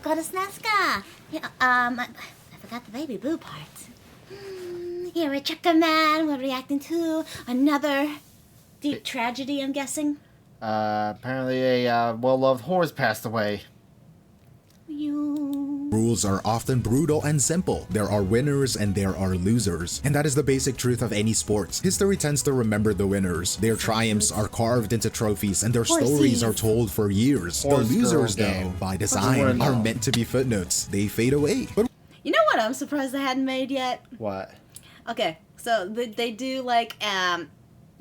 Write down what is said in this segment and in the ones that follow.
got a snaska. Yeah, I forgot the baby boo part. Here, a checker man. We're reacting to another deep tragedy, I'm guessing. Apparently a well-loved horse passed away. Rules are often brutal and simple. There are winners and there are losers. And that is the basic truth of any sports. History tends to remember the winners. Their triumphs are carved into trophies and their stories are told for years. The losers, though, by design, are meant to be footnotes. They fade away. But you know what I'm surprised they hadn't made yet? What? Okay, so they do like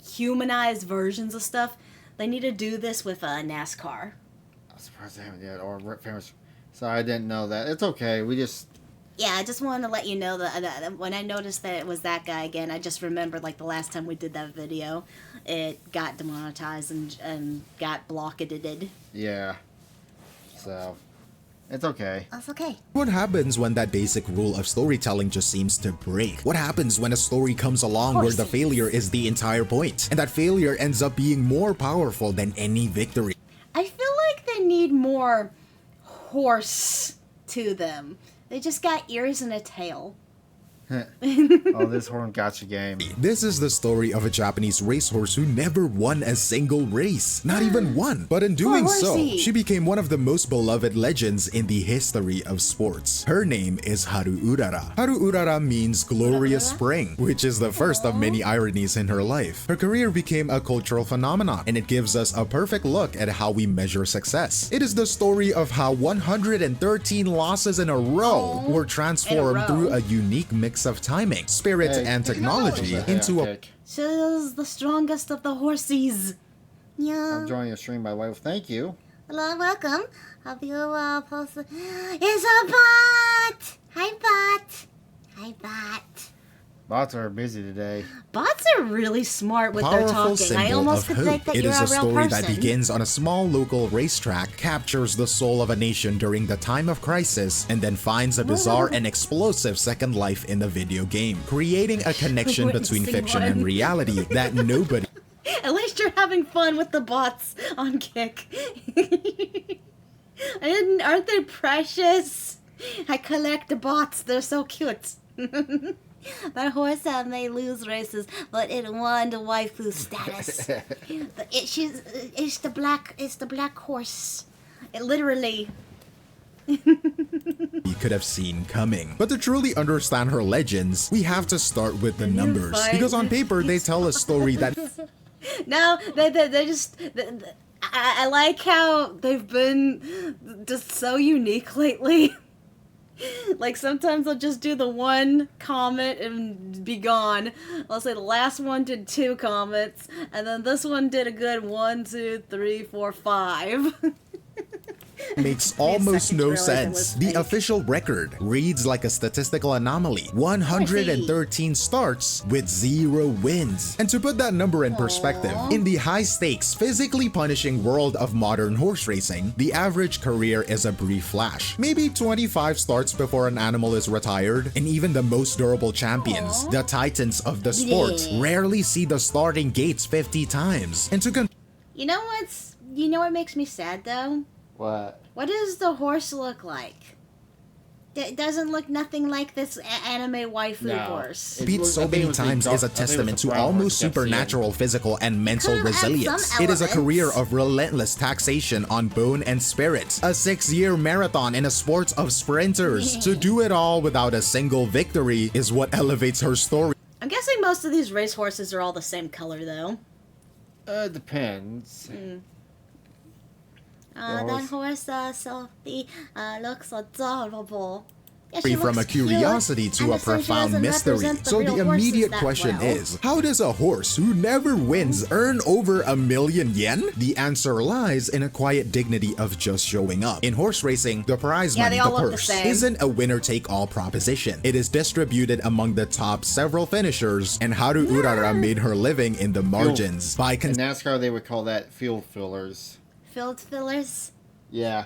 humanized versions of stuff. They need to do this with NASCAR. I'm surprised they haven't yet. Or famous. Sorry, I didn't know that. It's okay. We just... Yeah, I just wanted to let you know that when I noticed that it was that guy again, I just remembered like the last time we did that video, it got demonetized and got blocketed. Yeah. So, it's okay. That's okay. what happens when that basic rule of storytelling just seems to break? What happens when a story comes along where the failure is the entire point, and that failure ends up being more powerful than any victory? I feel like they need more horse to them. They just got ears and a tail. Oh, this horn gotcha game. This is the story of a Japanese racehorse who never won a single race. Not even one. But in doing so, she became one of the most beloved legends in the history of sports. Her name is Haru Urara. Haru Urara means glorious spring, which is the first of many ironies in her life. Her career became a cultural phenomenon, and it gives us a perfect look at how we measure success. It is the story of how 113 losses in a row were transformed through a unique mix of timing, spirit, and technology into a... She's the strongest of the horsies. Yeah. I'm joining your stream, by the way. Well, thank you. Hello, welcome. Have you posted... It's a bot! Hi, bot. Hi, bot. Bots are busy today. Bots are really smart with their talking. I almost could think that you're a real person. It is a story that begins on a small local racetrack, captures the soul of a nation during the time of crisis, and then finds a bizarre and explosive second life in the video game, creating a connection between fiction and reality that nobody... At least you're having fun with the bots on Kick. Aren't they precious? I collect the bots. They're so cute. That horse may lose races, but it won the waifu status. It's the black horse. It literally. You could have seen coming. But to truly understand her legends, we have to start with the numbers, because on paper they tell a story that... No, they just... I like how they've been just so unique lately. Like, sometimes they'll just do the one comment and be gone. I'll say the last one did 2 comments, and then this one did a good 1, 2, 3, 4, 5. Makes almost no sense. The official record reads like a statistical anomaly. 113 starts with 0 wins. And to put that number in perspective, in the high-stakes, physically punishing world of modern horse racing, the average career is a brief flash. Maybe 25 starts before an animal is retired, and even the most durable champions, the titans of the sport, rarely see the starting gates 50 times. And to You know what makes me sad, though? What? What does the horse look like? It doesn't look nothing like this anime waifu horse. Beat so many times is a testament to almost supernatural physical and mental resilience. It is a career of relentless taxation on bone and spirit. A 6-year marathon in a sport of sprinters. To do it all without a single victory is what elevates her story. I'm guessing most of these racehorses are all the same color, though. Depends. That horse, Sophie, looks adorable. Yeah, from a curiosity to a profound mystery. So the immediate question is, how does a horse who never wins earn over $1 million yen? The answer lies in a quiet dignity of just showing up. In horse racing, the prize money, the purse, isn't a winner-take-all proposition. It is distributed among the top several finishers, and Haru Urara made her living in the margins. In NASCAR, they would call that field fillers. Field fillers? Yeah.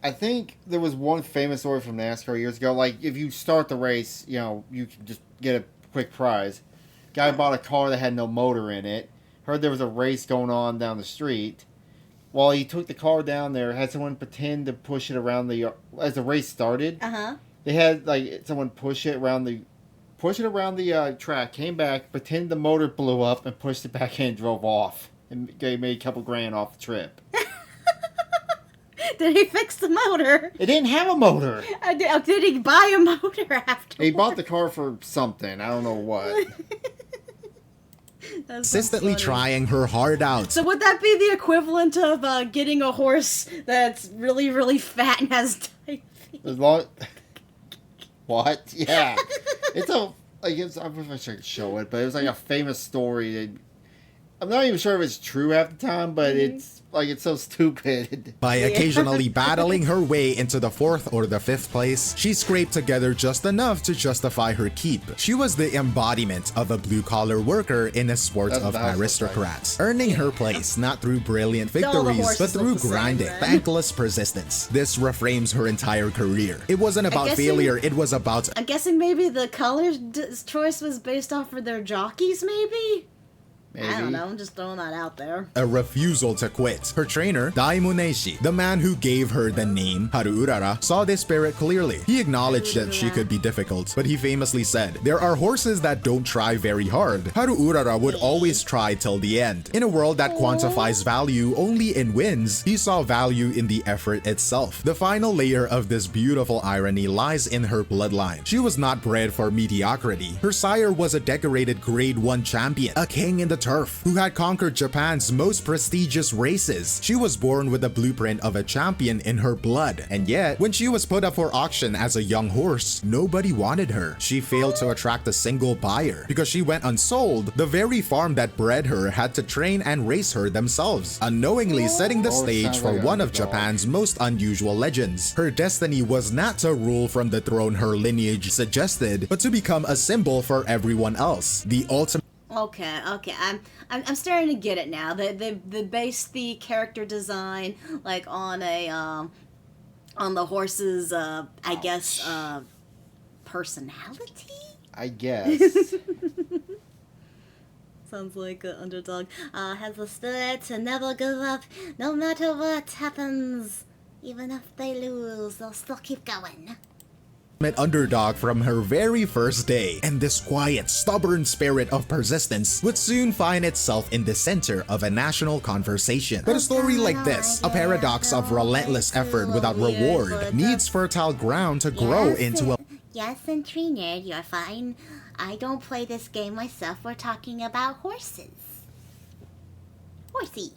I think there was one famous story from NASCAR years ago. Like, if you start the race, you know, you can just get a quick prize. Guy bought a car that had no motor in it. Heard there was a race going on down the street. while he took the car down there, had someone pretend to push it around as the race started. They had like someone push it around the track, came back, pretend the motor blew up, and pushed it back in and drove off. And made a couple grand off the trip. Did he fix the motor? It didn't have a motor. Did he buy a motor after? He bought the car for something. I don't know what. Consistently trying her heart out. So would that be the equivalent of getting a horse that's really, really fat and has diabetes? What? Yeah. I wish I could show it, but it was like a famous story. I'm not even sure if it's true half the time, but it's so stupid. By occasionally battling her way into the 4th or the 5th place, she scraped together just enough to justify her keep. She was the embodiment of a blue-collar worker in a sport of aristocrats, earning her place not through brilliant victories, but through grinding, thankless persistence. This reframes her entire career. It wasn't about failure, it was about... I'm guessing maybe the color choice was based off of their jockeys, maybe? Maybe. I don't know, I'm just throwing that out there. A refusal to quit. Her trainer, Daimuneshi, the man who gave her the name Haru Urara, saw this spirit clearly. He acknowledged that she could be difficult, but he famously said, "There are horses that don't try very hard. Haru Urara would always try till the end." In a world that quantifies value only in wins, he saw value in the effort itself. The final layer of this beautiful irony lies in her bloodline. She was not bred for mediocrity. Her sire was a decorated Grade 1 champion, a king in the turf, who had conquered Japan's most prestigious races. She was born with the blueprint of a champion in her blood, and yet, when she was put up for auction as a young horse, nobody wanted her. She failed to attract a single buyer. Because she went unsold, the very farm that bred her had to train and race her themselves, unknowingly setting the stage for one of Japan's most unusual legends. Her destiny was not to rule from the throne her lineage suggested, but to become a symbol for everyone else. The ultimate... Okay. I'm starting to get it now. They based the character design like on on the horse's I guess personality. I guess. Sounds like an underdog. Has the spirit to never give up, no matter what happens. Even if they lose, they'll still keep going. Underdog from her very first day, and this quiet, stubborn spirit of persistence would soon find itself in the center of a national conversation. But a story like this, a paradox of relentless effort without reward, needs fertile ground to grow into a... Yes, and trainer, you're fine. I don't play this game myself. We're talking about horses.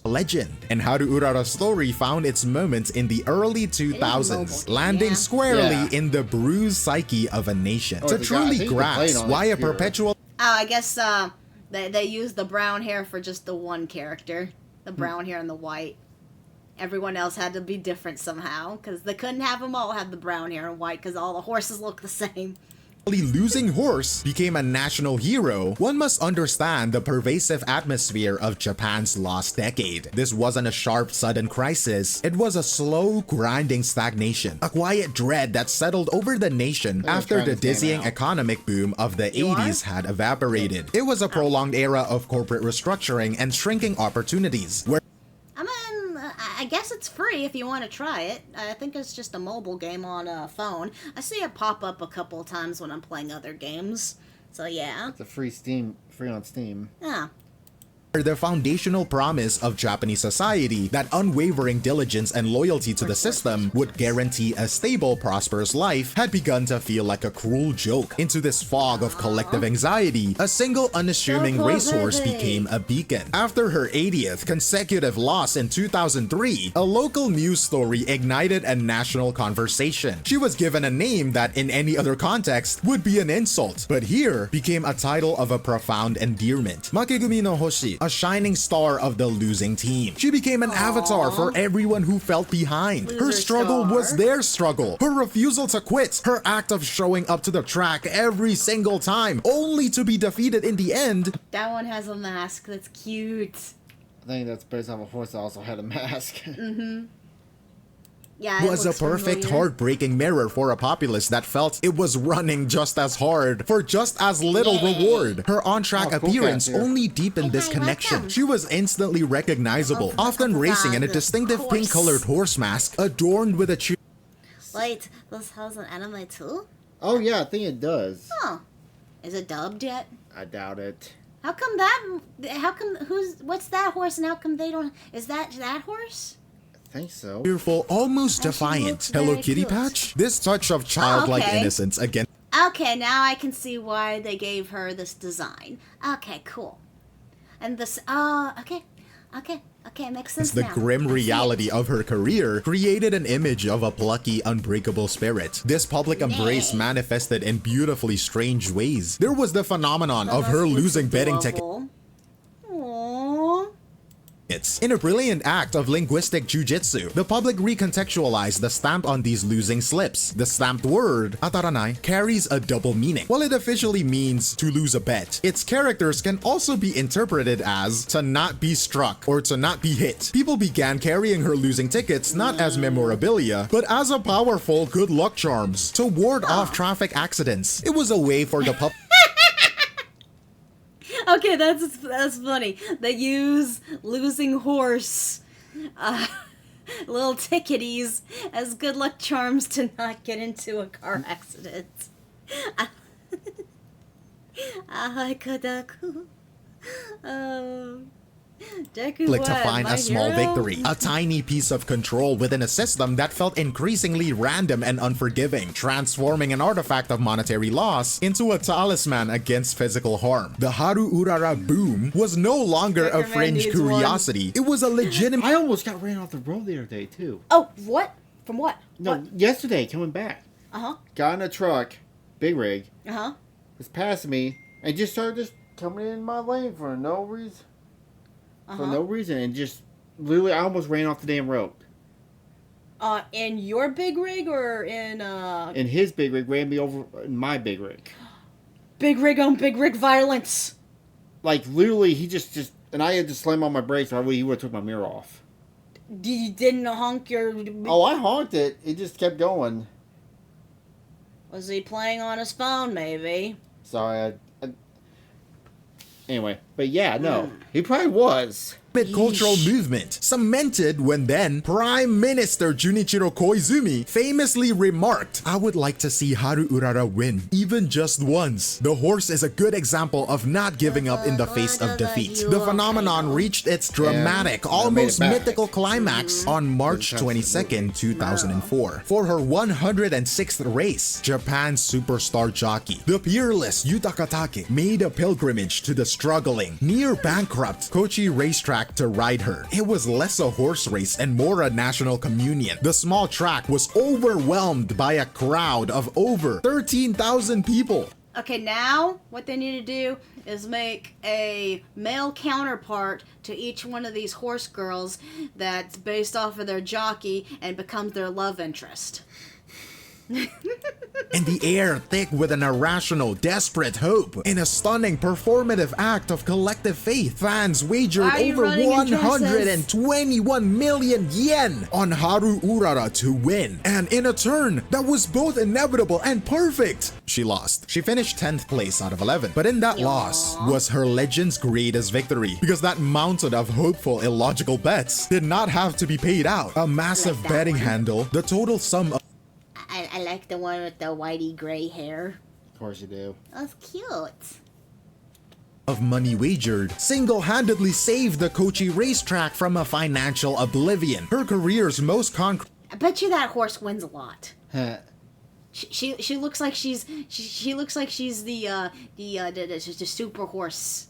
legend. And Haru Urara's story found its moments in the early 2000s, landing squarely in the bruised psyche of a nation. To truly grasp why a perpetual... I guess they used the brown hair for just the one character. The brown hair and the white. Everyone else had to be different somehow, because they couldn't have them all have the brown hair and white, because all the horses look the same. Losing horse became a national hero, one must understand the pervasive atmosphere of Japan's lost decade. This wasn't a sharp, sudden crisis. It was a slow, grinding stagnation, a quiet dread that settled over the nation after the dizzying economic boom of the 80s had evaporated. It was a prolonged era of corporate restructuring and shrinking opportunities, where I guess it's free if you want to try it. I think it's just a mobile game on a phone. I see it pop up a couple of times when I'm playing other games. So yeah. It's a free on Steam. Yeah. The foundational promise of Japanese society that unwavering diligence and loyalty to the system would guarantee a stable, prosperous life had begun to feel like a cruel joke. Into this fog of collective anxiety, a single unassuming racehorse became a beacon. After her 80th consecutive loss in 2003, a local news story ignited a national conversation. She was given a name that in any other context would be an insult, but here became a title of a profound endearment. Makegumi no Hoshi, a shining star of the losing team. She became an avatar for everyone who felt behind. Her struggle was their struggle. Her refusal to quit. Her act of showing up to the track every single time, only to be defeated in the end. That one has a mask. That's cute. I think that's based on a horse that also had a mask. Yeah, was a perfect heartbreaking mirror for a populace that felt it was running just as hard for just as little reward. Her on-track appearance only deepened this connection. She was instantly recognizable, often racing in a distinctive pink-colored horse mask adorned with a Wait, this has an anime too? Oh yeah, I think it does. Huh. Is it dubbed yet? I doubt it. How come what's that horse and how come they don't, is that horse? I think so. cheerful, almost defiant Hello Kitty patch. This touch of childlike innocence again. Okay, now I can see why they gave her this design. Okay, cool. And this, okay, makes sense The now. grim reality of her career created an image of a plucky, unbreakable spirit. This public embrace manifested in beautifully strange ways. There was the phenomenon of her losing betting tickets. In a brilliant act of linguistic jujitsu, the public recontextualized the stamp on these losing slips. The stamped word, ataranai, carries a double meaning. While it officially means to lose a bet, its characters can also be interpreted as to not be struck or to not be hit. People began carrying her losing tickets not as memorabilia, but as a powerful good luck charms to ward off traffic accidents. It was a way for the public. Okay, that's funny. They use losing horse, little ticketies as good luck charms to not get into a car accident. To find a small victory, a tiny piece of control within a system that felt increasingly random and unforgiving, transforming an artifact of monetary loss into a talisman against physical harm. The Haru Urara boom was no longer a fringe curiosity. It was a legitimate. I almost got ran off the road the other day too. Oh, what? From what? No, yesterday coming back. Got in a truck, big rig. Was passing me and just started coming in my lane for no reason. For no reason, and just literally I almost ran off the damn road. In your big rig or in In his big rig, ran me over in my big rig. Big rig on big rig violence. Like literally, he just and I had to slam on my brakes, or he would have took my mirror off. You didn't honk your. Oh, I honked it. It just kept going. Was he playing on his phone? Maybe. Sorry, Anyway, but yeah, no. He probably was. Cultural movement, cemented when then Prime Minister Junichiro Koizumi famously remarked, "I would like to see Haru Urara win, even just once." The horse is a good example of not giving up in the face of defeat. The phenomenon reached its dramatic, almost mythical climax on March 22nd, 2004. For her 106th race, Japan's superstar jockey, the peerless Yuta Katake, made a pilgrimage to the struggling, near bankrupt Kochi racetrack to ride her. It was less a horse race and more a national communion. The small track was overwhelmed by a crowd of over 13,000 people. Okay, now what they need to do is make a male counterpart to each one of these horse girls that's based off of their jockey and becomes their love interest. In the air thick with an irrational, desperate hope. In a stunning performative act of collective faith, fans wagered over 121 million yen on Haru Urara to win. And in a turn that was both inevitable and perfect, she lost. She finished 10th place out of 11. But in that loss was her legend's greatest victory, because that mountain of hopeful, illogical bets did not have to be paid out. A massive betting handle, the total sum of I like the one with the whitey gray hair. Of course you do. That's cute. of money wagered single-handedly saved the Kochi racetrack from a financial oblivion. Her career's most concrete. I bet you that horse wins a lot. Huh. She looks like she's the super horse.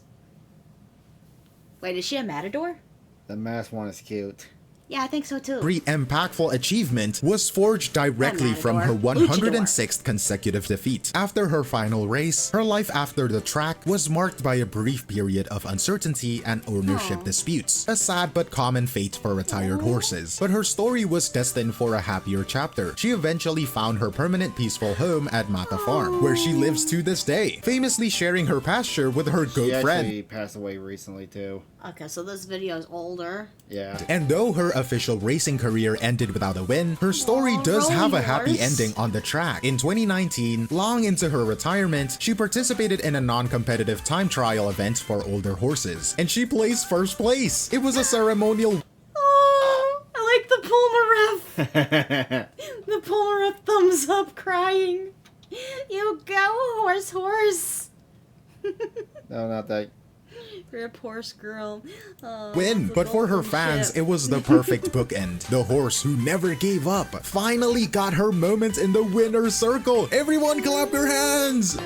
Wait, is she a matador? The masked one is cute. Yeah, I think so too. Every impactful achievement was forged directly from her 106th consecutive defeat. After her final race, her life after the track was marked by a brief period of uncertainty and ownership disputes. A sad but common fate for retired horses. But her story was destined for a happier chapter. She eventually found her permanent peaceful home at Mata Farm, where she lives to this day, famously sharing her pasture with her goat friend. She passed away recently too. Okay, so this video is older. Yeah. And though her official racing career ended without a win, her story does have a happy ending on the track. In 2019, long into her retirement, she participated in a non-competitive time trial event for older horses, and she placed first place. It was a ceremonial. Oh, I like the Pulmaref. The Pulmaref thumbs up crying. You go, horse. No, not that. Rip horse girl. Oh, Win, but for her fans, it was the perfect bookend. The horse who never gave up finally got her moment in the winner's circle. Everyone clap their hands!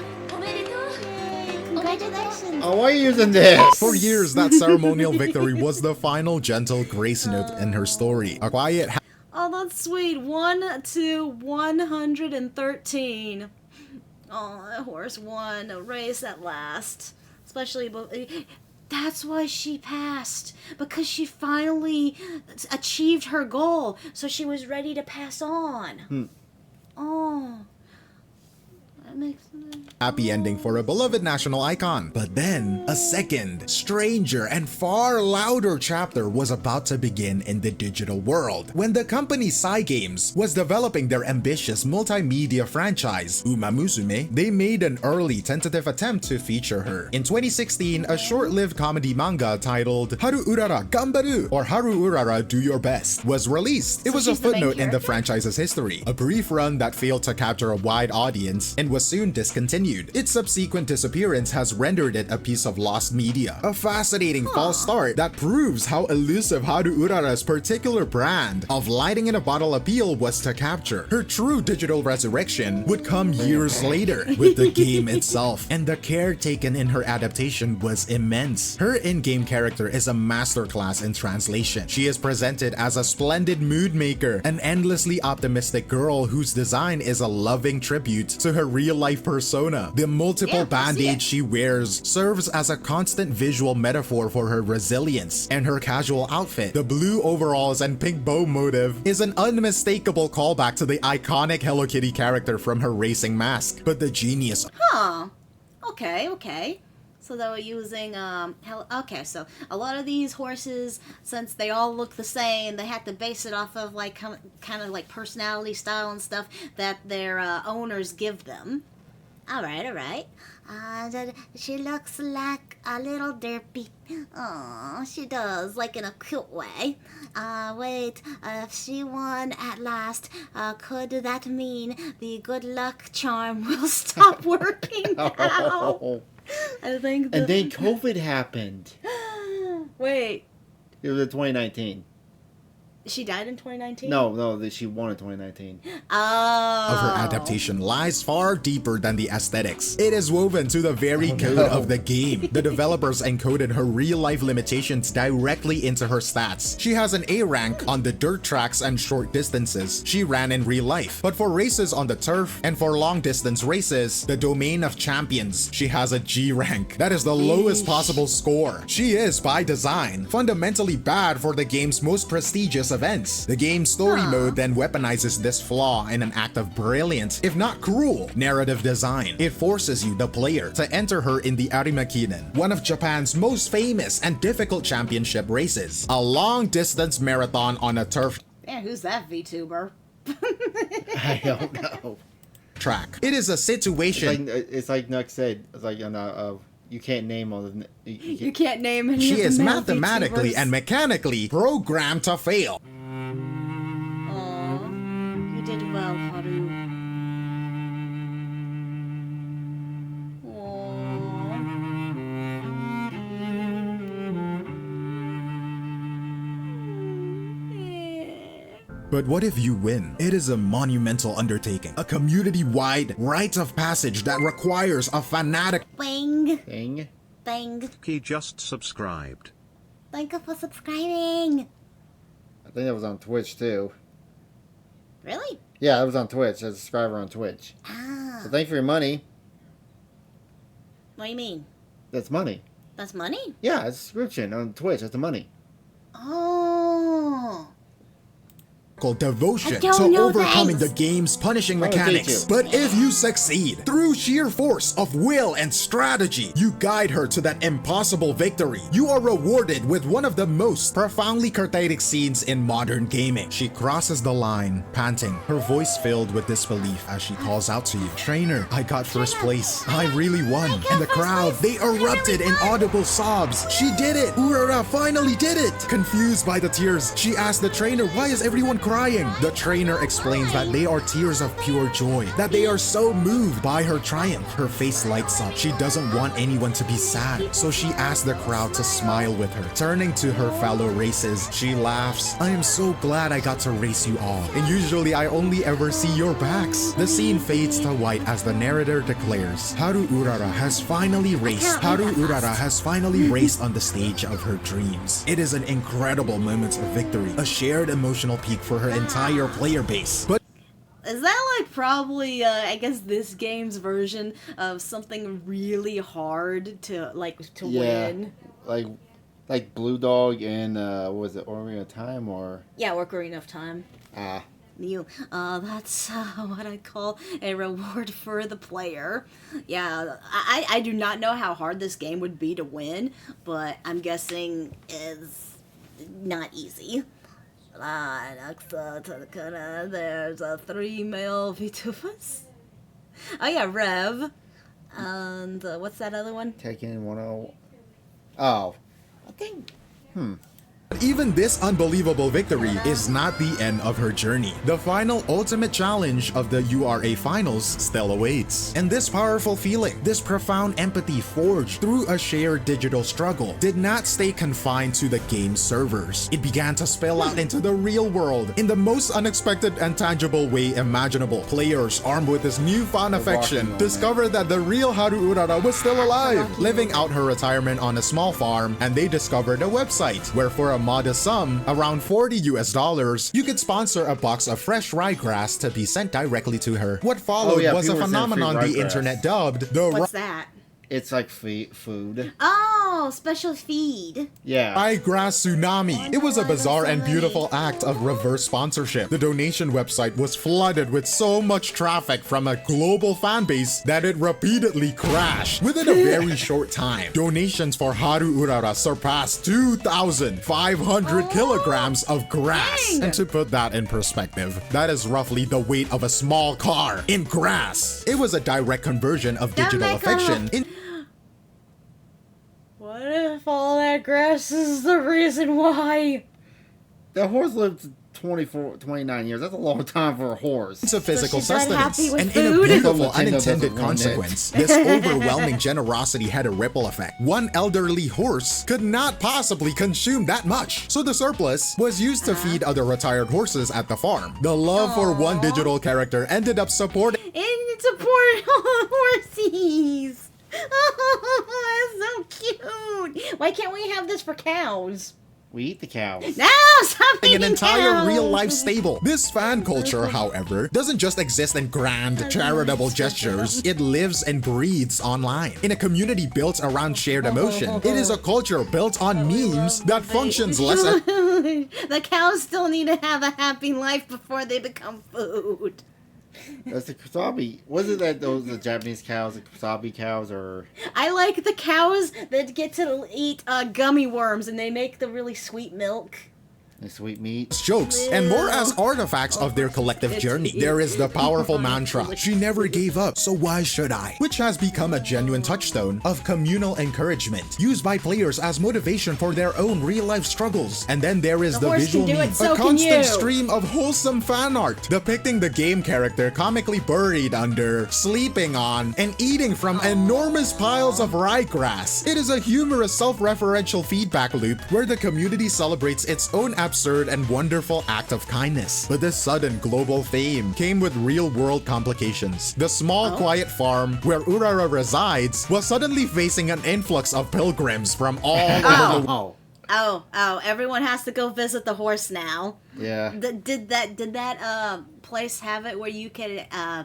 Congratulations. Oh, why are you using this? For years, that ceremonial victory was the final gentle grace note in her story. A quiet. Oh, that's sweet. 1 to 113. Oh, that horse won a race at last. Especially, that's why she passed. Because she finally achieved her goal. So she was ready to pass on. Oh. That makes sense. Happy ending for a beloved national icon. But then, a second, stranger, and far louder chapter was about to begin in the digital world. When the company Cygames was developing their ambitious multimedia franchise, Uma Musume, they made an early tentative attempt to feature her. In 2016, a short-lived comedy manga titled Haru Urara Gambaru, or Haru Urara Do Your Best, was released. It was a footnote in the franchise's history, a brief run that failed to capture a wide audience and was soon discontinued. Its subsequent disappearance has rendered it a piece of lost media. A fascinating false start that proves how elusive Haru Urara's particular brand of lighting in a bottle appeal was to capture. Her true digital resurrection would come years later with the game itself, and the care taken in her adaptation was immense. Her in-game character is a masterclass in translation. She is presented as a splendid mood maker, an endlessly optimistic girl whose design is a loving tribute to her real-life persona. The multiple band-aids she wears serves as a constant visual metaphor for her resilience, and her casual outfit, the blue overalls and pink bow motive, is an unmistakable callback to the iconic Hello Kitty character from her racing mask. But the genius. Okay. So they were using, okay, so a lot of these horses, since they all look the same, they had to base it off of, like, kind of like personality, style, and stuff that their owners give them. All right. She looks like a little derpy. Oh, she does, like in a cute way. Wait, if she won at last, could that mean the good luck charm will stop working now? I think. And then COVID happened. Wait. It was in 2019. She died in 2019? No, she won in 2019. Oh. Of her adaptation lies far deeper than the aesthetics. It is woven to the very code of the game. The developers encoded her real-life limitations directly into her stats. She has an A rank on the dirt tracks and short distances she ran in real life. But for races on the turf and for long-distance races, the domain of champions, she has a G rank. That is the lowest possible score. She is, by design, fundamentally bad for the game's most prestigious events. The game's story mode then weaponizes this flaw in an act of brilliant, if not cruel, narrative design. It forces you, the player, to enter her in the Arimakinen, one of Japan's most famous and difficult championship races. A long-distance marathon on a turf. Man, who's that VTuber? I don't know. Track. It is a situation. It's like Nuck said. It's like you can't name all the. You can't name any. She of is the mathematically VTubers. and mechanically programmed to fail. Aw, you did well, Haru. But what if you win? It is a monumental undertaking, a community-wide rite of passage that requires a fanatic Bang. He just subscribed. Thank you for subscribing. I think that was on Twitch too. Really? Yeah, that was on Twitch. As a subscriber on Twitch. Ah. So thank you for your money. What do you mean? That's money. That's money? Yeah, it's a subscription on Twitch. That's the money. Oh. devotion to overcoming the game's punishing mechanics. But if you succeed, through sheer force of will and strategy, you guide her to that impossible victory. You are rewarded with one of the most profoundly cathartic scenes in modern gaming. She crosses the line, panting, her voice filled with disbelief as she calls out to you. Trainer, I got first place. I really won. And the crowd, they erupted in audible sobs. She did it! Urara finally did it! Confused by the tears, she asked the trainer, why is everyone crying? The trainer explains that they are tears of pure joy, that they are so moved by her triumph. Her face lights up. She doesn't want anyone to be sad, so she asks the crowd to smile with her. Turning to her fellow races, she laughs. I am so glad I got to race you all, and usually I only ever see your backs. The scene fades to white as the narrator declares, Haru Urara has finally raced. Haru Urara has finally raced on the stage of her dreams. It is an incredible moment of victory, a shared emotional peak for her entire player base. But is that like probably I guess this game's version of something really hard to win? Like Blue Dog and what was it, Ocarina of Time or? Yeah, Ocarina of Time. Ah. That's what I call a reward for the player. Yeah, I do not know how hard this game would be to win, but I'm guessing is not easy. There's 3 male VTubers. Oh yeah, Rev. And what's that other one? Tekken 10. Oh. I think. even this unbelievable victory is not the end of her journey. The final ultimate challenge of the URA finals still awaits. And this powerful feeling, this profound empathy forged through a shared digital struggle, did not stay confined to the game's servers. It began to spill out into the real world in the most unexpected and tangible way imaginable. Players, armed with this newfound affection, discovered that the real Haru Urara was still alive, living out her retirement on a small farm, and they discovered a website where for a modest sum, around $40 US, you could sponsor a box of fresh ryegrass to be sent directly to her. What followed was a phenomenon the internet dubbed the What's that? It's like food. Oh, special feed. Yeah. Ryegrass Tsunami. It was a bizarre and beautiful act of reverse sponsorship. The donation website was flooded with so much traffic from a global fan base that it repeatedly crashed. Within a very short time, donations for Haru Urara surpassed 2,500 kilograms of grass. Dang. And to put that in perspective, that is roughly the weight of a small car in grass. It was a direct conversion of digital affection in What if all that grass is the reason why? The horse lived 29 years. That's a long time for a horse. It's a physical So she's not sustenance. happy with And in a food? beautiful Nintendo unintended doesn't run consequence, this overwhelming generosity had a ripple effect. One elderly horse could not possibly consume that much, so the surplus was used to feed other retired horses at the farm. The love for one digital character ended up supporting And support horsies. Oh, that's so cute. Why can't we have this for cows? We eat the cows. No, stop eating an entire cows. real-life stable. This fan culture, however, doesn't just exist in grand, charitable gestures. It lives and breathes online. In a community built around shared emotion, it is a culture built on memes that functions less as The cows still need to have a happy life before they become food. That's the kusabi. Was it that those the Japanese cows, the kusabi cows, or? I like the cows that get to eat gummy worms and they make the really sweet milk. The sweet meat. jokes and more as artifacts of their collective journey. There is the powerful mantra, "She never gave up, so why should I?" which has become a genuine touchstone of communal encouragement, used by players as motivation for their own real-life struggles. And then there is The the horse visual can do meme, it, so a can constant you. stream of wholesome fan art depicting the game character comically buried under, sleeping on, and eating from enormous piles of ryegrass. It is a humorous self-referential feedback loop where the community celebrates its own absurd and wonderful act of kindness. But this sudden global fame came with real-world complications. The small, quiet farm where Urara resides was suddenly facing an influx of pilgrims from all over the world. Oh, everyone has to go visit the horse now. Yeah. Did that place have it where you could a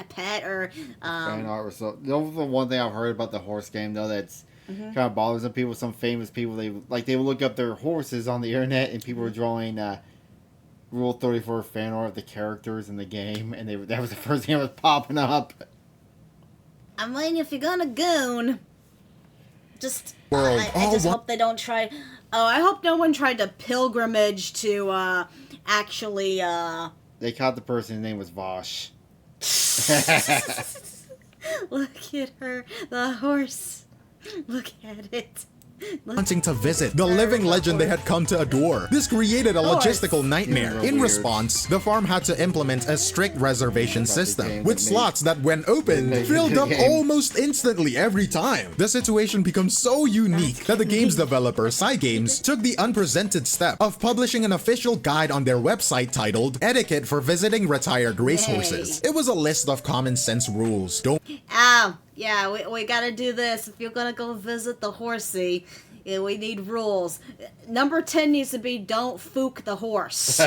pet or Fan art was so. The one thing I've heard about the horse game though that's kind of bothers some people. Some famous people they will look up their horses on the internet and people were drawing Rule 34 fan art of the characters in the game, and that was the first thing that was popping up. I mean, if you're gonna goon, just World. I just hope they don't try. Oh, I hope no one tried to pilgrimage to actually. They caught the person. His name was Vosh. Look at her, the horse. Look at it. Wanting to visit the living legend they had come to adore. This created a logistical nightmare. In response, the farm had to implement a strict reservation system, with slots that when opened, filled up almost instantly every time. The situation becomes so unique that the game's developer, Cygames, took the unprecedented step of publishing an official guide on their website titled Etiquette for Visiting Retired Racehorses. It was a list of common sense rules. Don't Yeah, we gotta do this. If you're gonna go visit the horsey, we need rules. Number 10 needs to be don't fook the horse.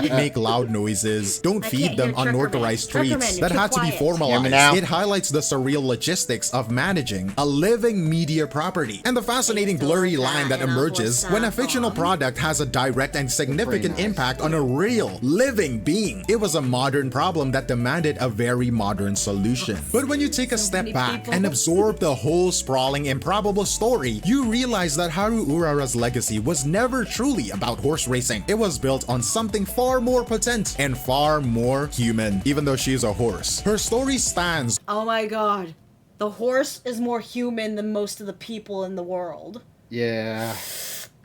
make loud noises. Don't feed them unauthorized treats. That had to be Hear me formalized. now. It highlights the surreal logistics of managing a living media property and the fascinating blurry line that emerges when a fictional product has a direct and significant impact on a real, living being. It was a modern problem that demanded a very modern solution. But when you take a step back and absorb the whole sprawling, improbable story, you realize that Haru Urara's legacy was never truly about horse racing. It was built on something far more potent and far more human. Even though she's a horse, her story stands. Oh my god. The horse is more human than most of the people in the world. Yeah.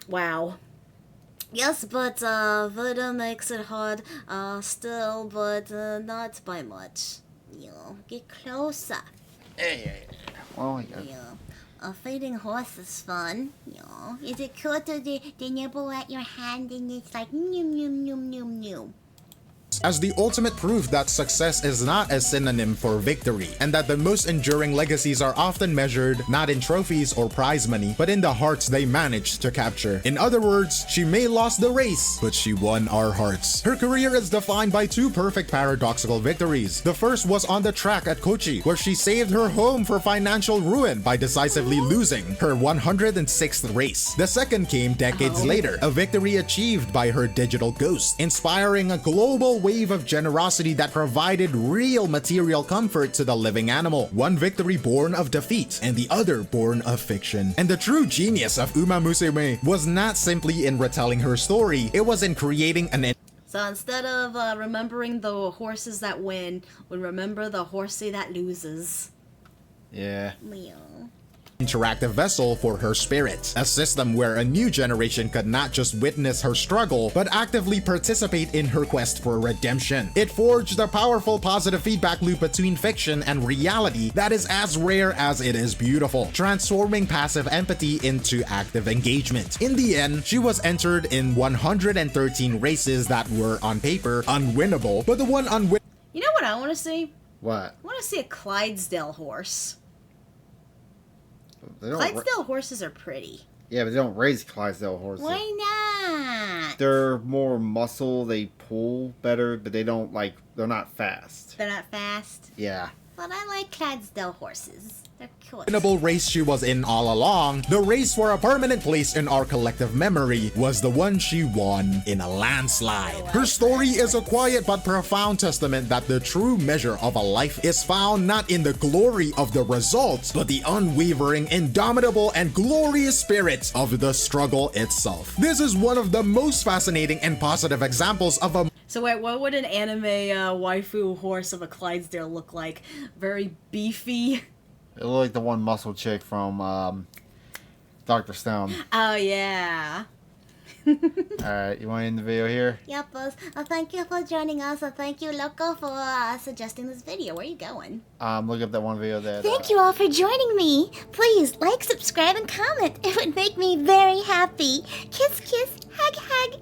Wow. Yes, but voodoo makes it hard still, but not by much. You know, get closer. Hey. Well, yeah. Yeah. A feeding horse is fun. You know, is it cool to they nibble at your hand and it's like noom noom noom noom noom. As the ultimate proof that success is not a synonym for victory, and that the most enduring legacies are often measured not in trophies or prize money, but in the hearts they managed to capture. In other words, she may lost the race, but she won our hearts. Her career is defined by two perfect paradoxical victories. The first was on the track at Kochi, where she saved her home for financial ruin by decisively losing her 106th race. The second came decades later, a victory achieved by her digital ghost, inspiring a global wave of generosity that provided real material comfort to the living animal. One victory born of defeat, and the other born of fiction. And the true genius of Uma Musume was not simply in retelling her story, it was in creating an So instead of remembering the horses that win, we remember the horsey that loses. Yeah. Meow. interactive vessel for her spirit, a system where a new generation could not just witness her struggle, but actively participate in her quest for redemption. It forged a powerful positive feedback loop between fiction and reality that is as rare as it is beautiful, transforming passive empathy into active engagement. In the end, she was entered in 113 races that were on paper unwinnable, but the one unwinnable. You know what I want to see? What? I want to see a Clydesdale horse. They don't Clydesdale horses are pretty. Yeah, but they don't raise Clydesdale horses. Why not? They're more muscle, they pull better, but they don't they're not fast. They're not fast. Yeah. But I like Clydesdale horses. They're cool. Race she was in all along, the race for a permanent place in our collective memory, was the one she won in a landslide. Her story is a quiet but profound testament that the true measure of a life is found not in the glory of the results, but the unwavering, indomitable, and glorious spirit of the struggle itself. This is one of the most fascinating and positive examples of a So wait, what would an anime waifu horse of a Clydesdale look like? Very beefy? It looked like the one muscle chick from Dr. Stone. Oh, yeah. Alright, you want to end the video here? Yep, thank you for joining us. Thank you, Loco, for suggesting this video. Where are you going? Look up that one video that... Thank you all for joining me. Please like, subscribe, and comment. It would make me very happy. Kiss, kiss, hug, hug.